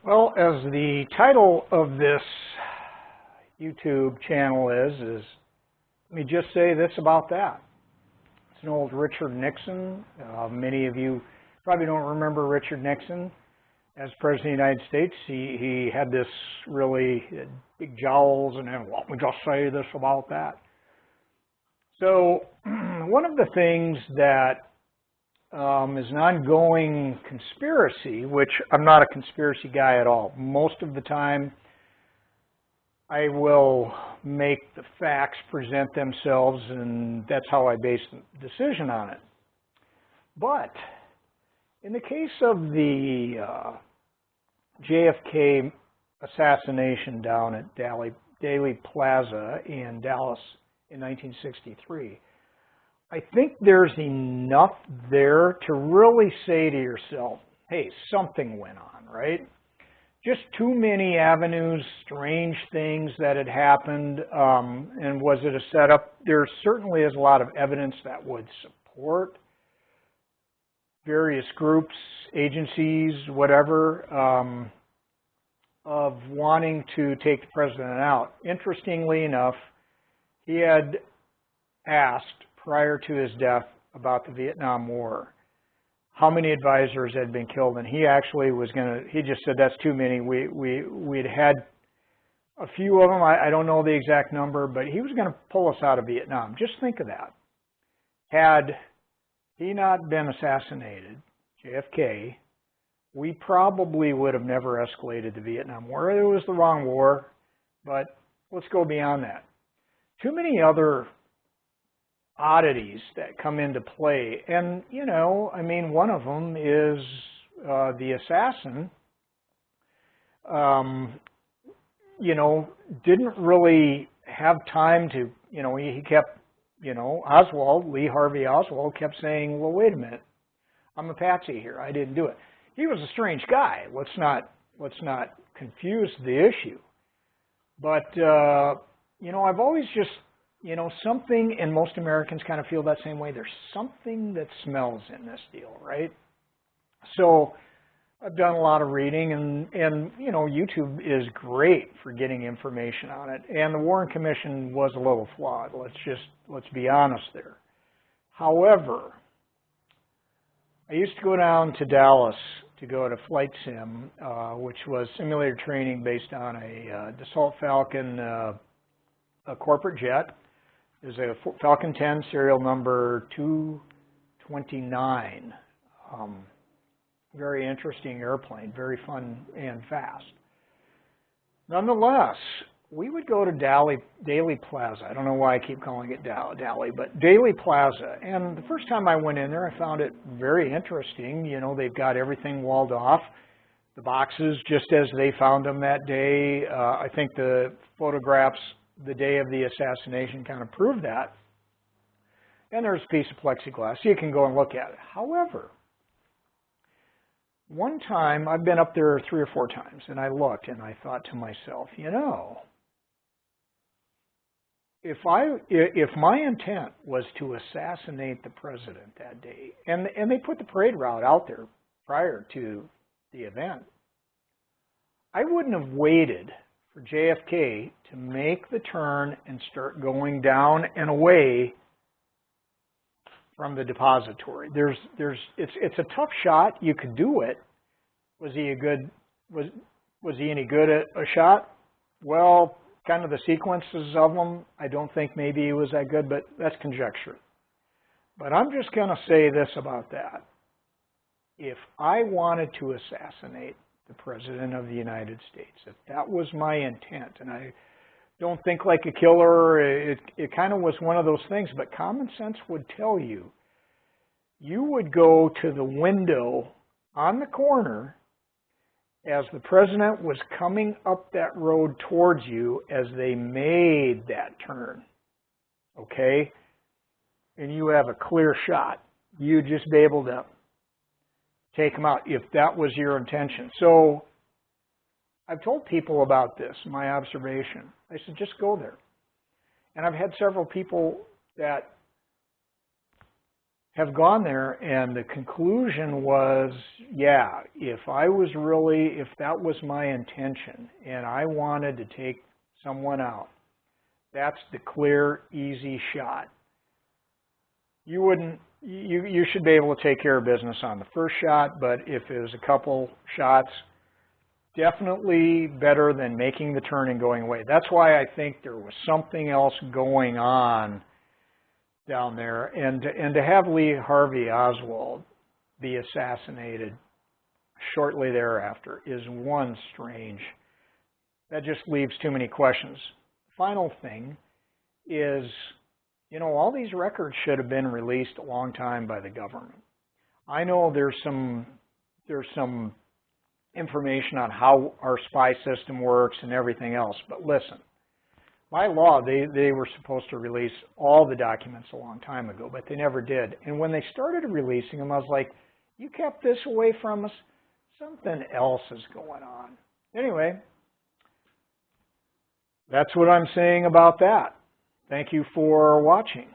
Well, as the title of this YouTube channel is let me just say this about that. It's an old Richard Nixon. Many of you probably don't remember Richard Nixon as President of the United States. He had this really big jowls and then, let me just say this about that. So one of the things that is an ongoing conspiracy, which I'm not a conspiracy guy at all. Most of the time, I will make the facts present themselves, and that's how I base the decision on it. But in the case of the JFK assassination down at Daley Plaza in Dallas in 1963, I think there's enough there to really say to yourself, hey, something went on, right? Just too many avenues, strange things that had happened, and was it a setup? There certainly is a lot of evidence that would support various groups, agencies, whatever, of wanting to take the president out. Interestingly enough, he had asked prior to his death about the Vietnam War, how many advisors had been killed, and he actually was he just said that's too many. We'd had a few of them, I don't know the exact number, but he was going to pull us out of Vietnam. Just think of that. Had he not been assassinated, JFK, we probably would have never escalated the Vietnam War. It was the wrong war, but let's go beyond that. Too many other oddities that come into play, and you know, I mean, one of them is the assassin you know, didn't really have time to, you know, he kept, you know, Oswald, Lee Harvey Oswald kept saying, well, wait a minute, I'm a patsy here, I didn't do it. He was a strange guy, let's not confuse the issue. But you know, I've always just, you know, something, and most Americans kind of feel that same way. There's something that smells in this deal, right? So I've done a lot of reading, and you know, YouTube is great for getting information on it. And the Warren Commission was a little flawed. Let's be honest there. However, I used to go down to Dallas to go to Flight Sim, which was simulator training based on a Dassault Falcon, a corporate jet. There's a Falcon 10 serial number 229. Very interesting airplane, very fun and fast. Nonetheless, we would go to Daley Plaza. I don't know why I keep calling it Daley, but Daley Plaza. And the first time I went in there, I found it very interesting. You know, they've got everything walled off. The boxes, just as they found them that day. I think the photographs the day of the assassination kind of proved that. And there's a piece of plexiglass. You can go and look at it. However, one time, I've been up there 3 or 4 times, and I looked and I thought to myself, you know, if my intent was to assassinate the president that day, and they put the parade route out there prior to the event, I wouldn't have waited for JFK to make the turn and start going down and away from the depository. It's a tough shot. You could do it. Was he any good at a shot? Well, kind of the sequences of them, I don't think maybe he was that good, but that's conjecture. But I'm just going to say this about that. If I wanted to assassinate the President of the United States, if that was my intent, and I don't think like a killer, it kind of was one of those things, but common sense would tell you, you would go to the window on the corner as the president was coming up that road towards you as they made that turn, okay? And you have a clear shot. You'd just be able to take them out if that was your intention. So I've told people about this, my observation. I said, just go there. And I've had several people that have gone there, and the conclusion was, yeah, if that was my intention and I wanted to take someone out, that's the clear, easy shot. You should be able to take care of business on the first shot, but if it was a couple shots, definitely better than making the turn and going away. That's why I think there was something else going on down there. And to have Lee Harvey Oswald be assassinated shortly thereafter is one strange. That just leaves too many questions. Final thing is, all these records should have been released a long time by the government. I know there's some information on how our spy system works and everything else, but listen, by law, they were supposed to release all the documents a long time ago, but they never did. And when they started releasing them, I was like, you kept this away from us? Something else is going on. Anyway, that's what I'm saying about that. Thank you for watching.